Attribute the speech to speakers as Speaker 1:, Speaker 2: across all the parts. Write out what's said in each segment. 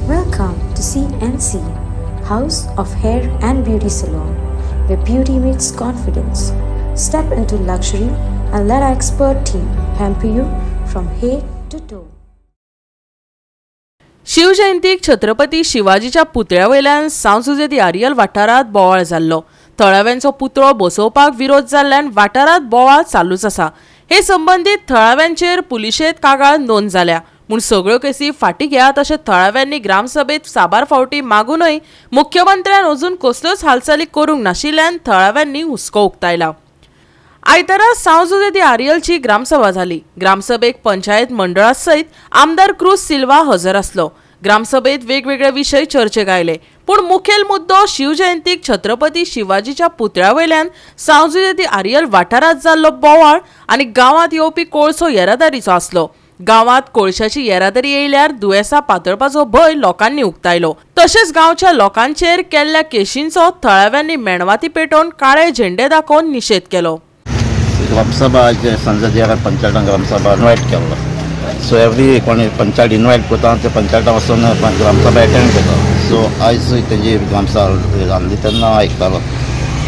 Speaker 1: Welcome to CNC, House of Hair and Beauty Salon, where beauty meets confidence. Step into luxury and let our expert team pamper you from head to toe.
Speaker 2: शिवजयंतीक Chhatrapati शिवाजीच्या पुतळ्या वयल्यान सांसुजेदी आरियल वाठारात बोवाळ जाल्लो. थळाव्यांचो पुतळो बसोवपाक विरोध जाल्ल्यान वाठारात बोवाळ चालूच आसा. हे संबंधीत थळाव्यांचेर पुलिशेंत कागाळ नोंद जाल्या. म्हूण सगळ्यो केसी फाटीं घेयात अशें थळाव्यांनी ग्रामसभेत साबार फावटी मागूनय मुख्यमंत्र्यान अजून कसल्योच हालचाली करूंक नाशिल्ल्यान थळाव्यांनी हुस्को उक्तायला. आयतारा सांसुजेदी आरियलची ग्रामसभा जाली. ग्रामसभेक पंचायत मंडळा सयत आमदार क्रूज सिल्वा हजर आसलो. ग्रामसभेत वेगवेगळे विशय चर्चेक आयले, पूण मुखेल मुद्दो शिवजयंतीक छत्रपती शिवाजीच्या पुतळ्या वयल्यान सांसुजेदी आरियल वाठारात जाल्लो बोवाळ आनी गांवांत येवपी कोळसो येरादारीचो आसलो. गांवांत कोळशाची येरादारी येयल्यार दुयेंसां पातळपाचो भंय लोकांनी उक्तायलो. तशेंच गांवच्या लोकांचेर केल्ल्या केशींचो थळाव्यांनी मेणवाती पेटोवन काळे झेंडे दाखोवन निशेध केलो.
Speaker 3: ग्रामसभा संसदीय पंचायत ग्रामसभा इन्वायट केल्लो. सो एवरी कोणी पंचायत इन्वायट करता ते पंचायता वचून ग्रामसभा अटेंड करता. सो आयज तेजी ग्रामसभा जाल्ली तेन्ना आयकतालो.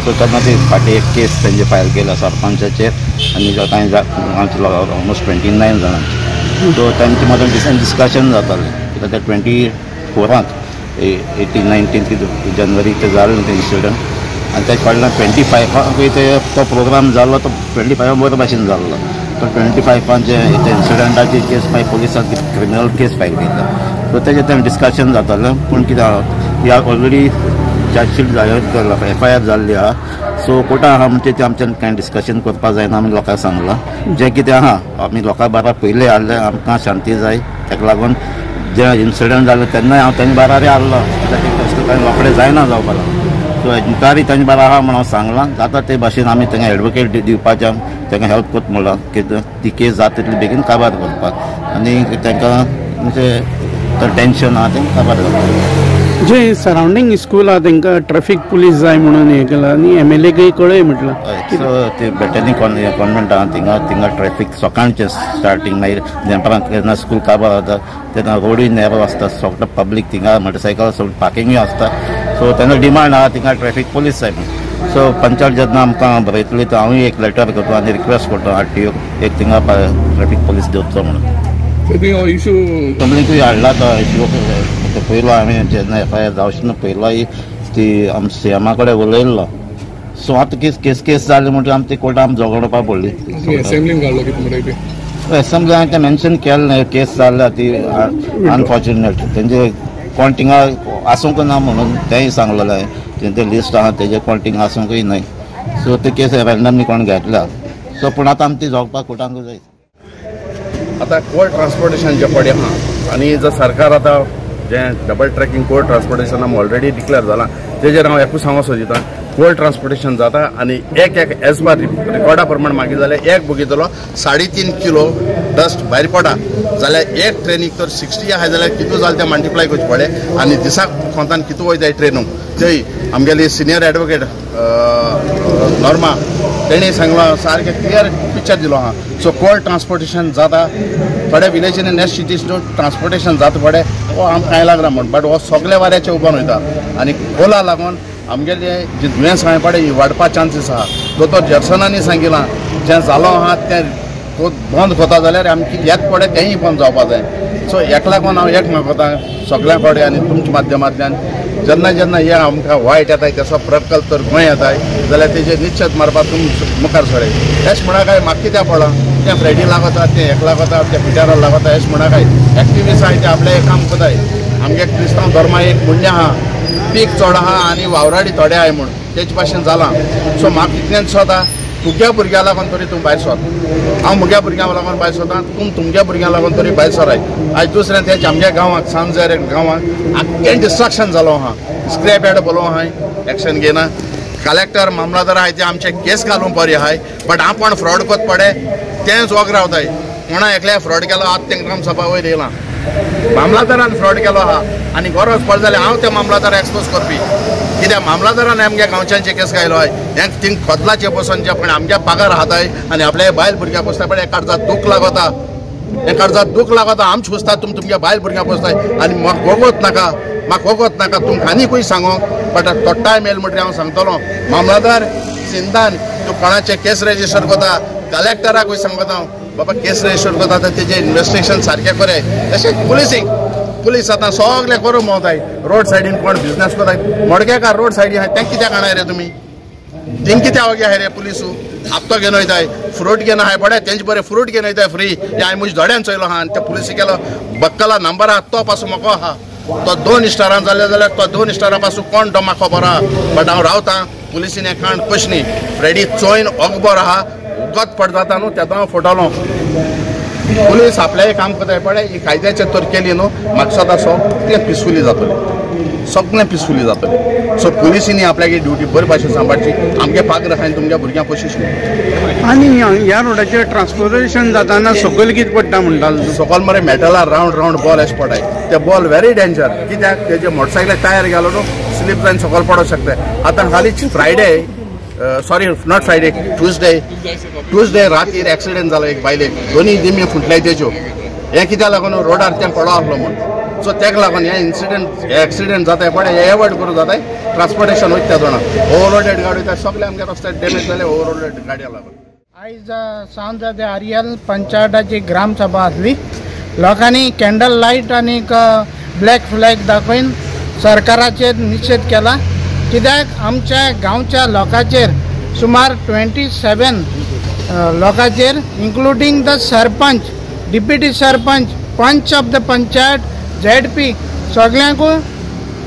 Speaker 3: सो तेन्ना ती फाटीं एक केस तेंचे फायल केला सरपंचाचेर आनी कांय आमचे ऑलमोस्ट 29 जाणांची. सो तांचे मदीं डिस्कशन जातालें कित्याक ते 24 18-19 जनवरी ते जालें तें इन्सिडंट आनी तेजे फाटल्यान 25 ते तो प्रोग्राम जाल्लो तो 25 बरे भाशेन जाल्लो. तो 25 इन्सिडंटाची केस मागीर पुलिसान क्रिमिनल केस फायल केला. सो तेजें तें डिस्कशन जातालें. पूण कितें ह्या ऑलरेडी चार्जशीट जाल्लो FIR जाल्ली आहा. सो कोर्टान आहा म्हणजे ते आमच्यान कांय डिस्कशन करपाक जायना आमी लोकांक सांगलां. जें कितें आहा आमी लोकां बारा पयलीं हाडलें. आमकां शांती जाय ताका लागून जे इन्सिडंट जालें तेन्नाय हांव तेंचे बारारी हाडलो कित्याक तशें कांय रोखडें जायना जावपाक लागून. सो इन्क्वायरी तेंचे बारा आहा म्हणून हांव सांगलां. जाता ते भाशेन आमी तांकां एडवोकेट दिवपाचें तांकां हेल्प करता म्हणलां कितें ती केस जाता तितली बेगीन काबार करपाक आनी तांकां म्हणजे टेन्शन आहा तें काबार करपाक.
Speaker 4: जे सराउंडिंग स्कूल आहा तांकां ट्रॅफिक पुलीस जाय म्हणून हें केलां आनी MLA कळय म्हटलां.
Speaker 3: सो ते बेटनी कॉन्वेंट आहा थिंगा ट्रॅफिक सकाळचें स्टार्टींग मागीर दनपारां केन्ना स्कूल काबार जाता तेन्ना रोडूय नॅरो आसता. सगळें पब्लीक थिंगा मोटरसायकल सगळें पार्किंगूय आसता. सो तेन्ना डिमांड आहा थिंगा ट्रॅफिक पुलीस जाय म्हणून. सो पंचायत जेन्ना आमकां बरयतली तर हांवूय एक लेटर करता आनी रिक्वेस्ट करता RTO एक थिंगा ट्रॅफिक पुलीस दवरचो म्हणून.
Speaker 5: इशू
Speaker 3: कंप्लेंटूय हाडला तो इशू पयलो आमी जेन्ना FIR जावचें पयलो ती आम CMA कडेन उलयल्लो. सो आतां केस जाली म्हणटा आमी ती कोर्टान आमी झगडपाक पडली. एसेंब्ली हांवें तें मेन्शन केलें केस जाल्या ती अनफॉर्च्युनेट तेंचे कोण थिंगा आसूंक ना म्हणून तेंय सांगलेलें हांवें. तेंचें लिस्ट आहा तेजे कोण थिंगा आसूंकय न्हय. सो ते केस रँडमली कोण घेतल्या. सो पूण आतां आमी ती झगडपाक कोर्टांक जाय.
Speaker 5: आता कोर्ट ट्रान्सपोर्टेशन जें पडलें आहा आनी जो सरकार आतां जें डबल ट्रॅकिंग कोर्ट ट्रान्सपोर्टेशन आमी ऑलरेडी डिक्लेअर जालां तेजेर हांव एकूच सांगूंक सोदितां. कोर्ट ट्रान्सपोर्टेशन जाता आनी एक एज पर रिकॉर्डा प्रमाण मागीर जाल्यार एक बगीतलो 3.5 किलो डस्ट भायर पडा जाल्यार एक ट्रेनीक तर 60 आहाय जाल्यार कितू जालें तें मल्टिप्लाय करचें पडलें आनी दिसाक कोंतान कितू वयताय ट्रेनूक थंय आमगेली सिनियर एडवोकेट नॉर्मा तेणी सांगलो सारकें क्लियर पिक्चर दिलो आहा. सो कोर्ट ट्रान्सपोर्टेशन जाता थोड्या विलेजींनी नेक्स्ट सिटीज ट्रान्सपोर्टेशन जाता पडे हो आमकां कांय लागना म्हण बट हो सगळ्या वाऱ्याचे उबोन वयता आनी कोला लागून आमगेले जे दुयेंस हांवें पडे ही वाडपा चान्सीस आहा. दोतोर जॅक्सनांनी सांगिलां जें जालो आहा तें बंद कोता जाल्यार आमची येत पडे तेंय बंद जावपा जाय. सो एकला लागून हांव एक मागता सगळ्यां कडेन आनी तुमच्या माध्यमांतल्यान जेन्ना जेन्ना हे आमकां वायट येताय तेचो प्रकल्प तर गोंय येताय जाल्यार तेजे निश्चित मारपाक तुमी मुखार सराय. हेच म्हणा काय म्हाका कित्याक पडला तें फ्रेडी लागता तें एक लागता तें पिटारा लागता हेच म्हणा काय एक्टिविस्ट आहाय ते आपलें एक काम कोताय. आमगे क्रिस्तांव धर्मा एक पुण्य आहा पीक चड आहा आनी वावराडी थोडे आहाय म्हूण तेचे भाशेन जालां. सो म्हाका इतलेंच सोदा तुज्या भुरग्यां लागून तरी तूं भायर सर. हांव म्हज्या भुरग्यां लागून भायर सरता तुमच्या भुरग्यां लागून तरी भायर सराय. आयज दुसरें तेच आमच्या गांवांक सांजर गांवांक आख्खें डिस्ट्रक्शन जालो आहा. स्क्रॅप यार्ड बोलो आहाय एक्शन घेना. कलेक्टर मामलादार आहाय ते आमचे केस घालूंक बरें आहाय बट हांव कोण फ्रॉड कोत पडे तेंच वोग रावताय. कोणा एकल्या फ्रॉड केलो आतां तेंकां ग्रामसभा वयर येयलां मामलादारान फ्रॉड केलो आहा आनी गरज पडली जाल्यार हांव त्या मामलादाराक एक्सपोज करपी. कित्याक मामलादारान आमगे गांवच्यांचे केस घायलो आहाय हें थिंग खोदलाचे बसून जे पण आमगे पगार आहाताय आनी आपल्या बायल भुरग्यां बसता पळय काडटा दूख लागता हे कर्जात दूख लागता आम छुसता तुमच्या बायल भुरग्यां पोसताय आनी म्हाका वगत नाका तुमकां आनीकूय सांगो बट तो टायम येयलो म्हणटरी हांव सांगतलो मामलादार सिंधान तूं कोणाचे केस रजिस्टर कोता कलेक्टराकूय सांगता हांव बाबा केस रजिस्टर कोता तर तेजे इन्वेस्टिगेशन सारकें करे तशेंच पुलीस आतां सगळें करूं मोवताय रोड सायडीन कोण बिजनेस कोताय मडकेकार रोड सायडीन आहाय तें कित्याक हाडा रे तुमी थिंग कित्या वगे आहाय रे पुलिसू हप्तो घेवन वयताय फ्रूट घेवन आहाय बरें तेंचे बरें फ्रूट घेवन वयताय फ्री हे हांवें म्हज्या दोड्यान चोयलो आहा आनी त्या पुलिसी केलो बक्कला नंबर आहा तो पासून म्हाका आहा तो 2 स्टारां जाले जाल्यार तो 2 स्टारां पासून कोण तो म्हाका खबर आहा बट हांव रावतां पुलिसीन हें काण कशनी फ्रेडी चोयन ओगबोर आहा उगत पड जाता न्हू तेदो हांव फोटोलो पुलीस आपलेंय काम कोताय पळय ही कायद्याचे तर केली न्हू म्हाका सदां सगळें पिसफुली जातलें सो पुलिसींनी आपल्यागे ड्युटी बरे भाशेन सांबाळची आमगे पागरा खायन तुमच्या भुरग्यांक कोशिश
Speaker 4: आनी ह्या रोडाचेर ट्रान्सपोर्टेशन जाताना सकयल कितें पडटा म्हणटालो
Speaker 5: सकयल मरे मेटलार रावंड बॉल अशें पडाय ते बॉल व्हेरी डेंजर कित्याक तेजे मोटरसायकल टायर गेलो न्हू स्लीप जावन सकयल पडोंक शकता आतां हालींच Friday sorry not Friday Tuesday रातीर एक्सिडेंट जालो एक बायलेक दोनी दिमी फुटल्याय तेज्यो हें कित्याक लागून रोडार तें पडो आसलो म्हूण सो तेका लागून हे एक्सिडेंट जाताय पळय हे एवॉयड करूं जाताय ट्रान्सपोर्टेशन वयता जाणां ओवरलोडेड गाडी वयता सगळे आमगे रस्ते डॅमेज जाले ओवरलोडेड गाडया लागून
Speaker 6: आयज सांज आर्यल पंचायताची ग्रामसभा आसली लोकांनी कॅन्डल लायट आनी ब्लॅक फ्लॅग दाखोवन सरकाराचेर निशेध केला कित्याक आमच्या गांवच्या लोकांचेर सुमार 27 लोकांचेर including the sarpanch deputy sarpanch पंच ऑफ द पंचायत ZP सगळ्यांकूय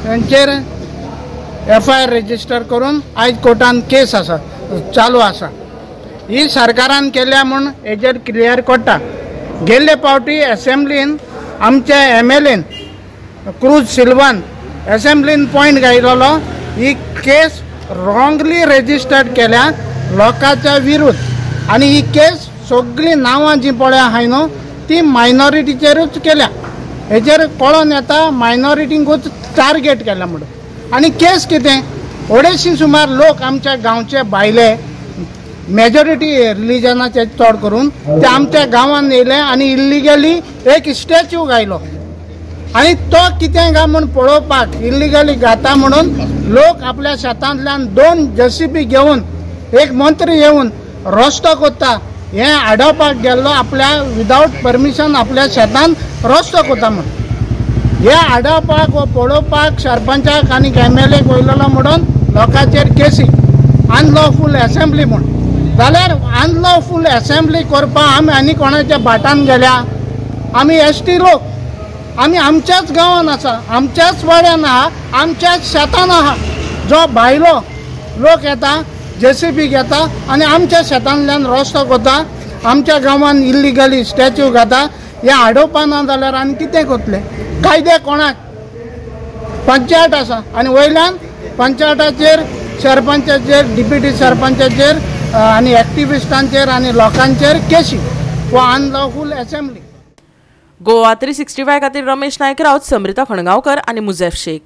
Speaker 6: तांचेर FIR रजिस्टर करून आयज कोर्टान केस आसा चालू आसा ही सरकारान केल्या म्हूण हेजेर क्लियर कोट्टा गेल्ले फावटी असेंब्लीन आमच्या MLAन क्रूज सिल्वान असेंब्लीन पॉयंट घायलो ही केस रॉंगली रजिस्टर्ड केल्या लोकांच्या विरुद्ध आनी ही केस सगळीं नांवां जी पळय आहाय न्हू ती मायनॉरिटीचेरूच केल्या हेजेर कळोन येता मायनॉरिटींकूच टार्गेट केला म्हणून आनी केस कितें अडेचशीं सुमार लोक आमच्या गांवचे भायले मेजॉरिटी रिलीजनाचे चड करून ते आमच्या गांवांत येयले आनी इल्लिगली एक स्टॅच्यू घायलो आनी तो कितें गा म्हूण पळोवपाक इल्लिगली घाता म्हणून लोक आपल्या शेतांतल्यान 2 JCB घेवन एक मंत्री येवन रस्तो कोत्ता हें आडोवपाक गेल्लो आपल्या विदावट परमिशन आपल्या शेतांत रस्तो कोता म्हणून हे आडोवपाक व पळोवपाक सरपंचाक आनी MLAक वयलो म्हणून लोकांचेर केसी अनलॉफूल असेंब्ली म्हूण जाल्यार अनलॉफूल असेंब्ली करपाक आमी आनी कोणाच्या भाटान गेल्या आमी ST लोक आमी आमच्याच गांवांत आसा आमच्याच वाड्यान आहा आमच्याच शेतान आहा जो भायलो लोक येता JCB घेता आनी आमच्या शेतांतल्यान रस्तो कोता आमच्या गांवांत इल्लिगली स्टॅच्यू घाता हे आडोवपा ना जाल्यार आनी कितें कोतले कायदे कोणाक पंचायत आसा आनी वयल्यान पंचायताचेर सरपंचाचेर डिप्युटी सरपंचाचेर आनी एक्टिविस्टांचेर आनी लोकांचेर केसी वो अनलॉफूल असेंब्ली
Speaker 2: गोवा 365 खातीर रमेश नायक रावत समृता खणगांवकर आनी मुजेफ शेख.